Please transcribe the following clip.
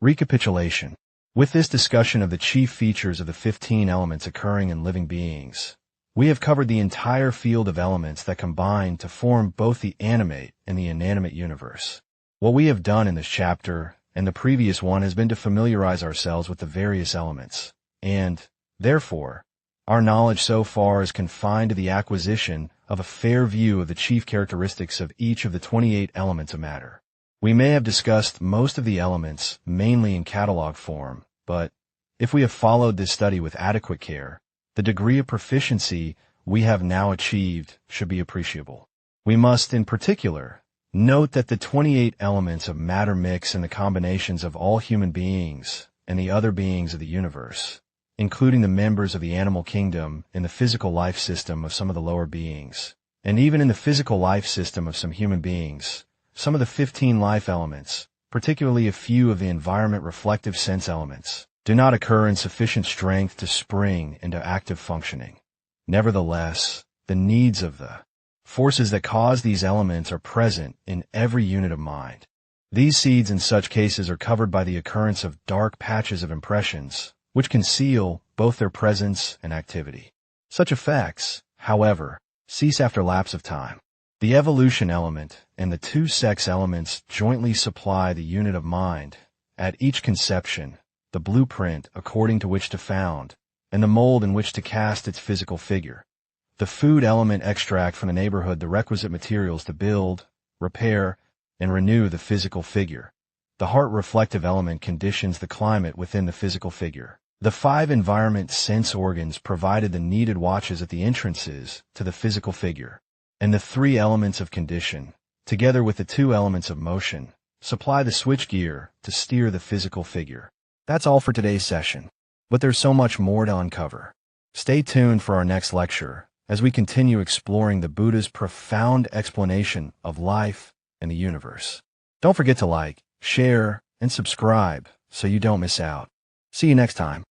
Recapitulation. With this discussion of the chief features of the 15 elements occurring in living beings, we have covered the entire field of elements that combine to form both the animate and the inanimate universe. What we have done in this chapter and the previous one has been to familiarize ourselves with the various elements, and, therefore, our knowledge so far is confined to the acquisition of a fair view of the chief characteristics of each of the 28 elements of matter. We may have discussed most of the elements mainly in catalog form, but if we have followed this study with adequate care, the degree of proficiency we have now achieved should be appreciable. We must, in particular, note that the 28 elements of matter mix in the combinations of all human beings and the other beings of the universe, including the members of the animal kingdom in the physical life system of some of the lower beings, and even in the physical life system of some human beings. Some of the 15 life elements, particularly a few of the environment reflective sense elements, do not occur in sufficient strength to spring into active functioning. Nevertheless, the needs of the forces that cause these elements are present in every unit of mind. These seeds in such cases are covered by the occurrence of dark patches of impressions, which conceal both their presence and activity. Such effects, however, cease after lapse of time. The evolution element and the two sex elements jointly supply the unit of mind, at each conception, the blueprint according to which to found, and the mold in which to cast its physical figure. The food element extract from the neighborhood the requisite materials to build, repair, and renew the physical figure. The heart reflective element conditions the climate within the physical figure. The 5 environment sense organs provided the needed watches at the entrances to the physical figure. And the 3 elements of condition, together with the 2 elements of motion, supply the switchgear to steer the physical figure. That's all for today's session, but there's so much more to uncover. Stay tuned for our next lecture as we continue exploring the Buddha's profound explanation of life and the universe. Don't forget to like, share, and subscribe so you don't miss out. See you next time.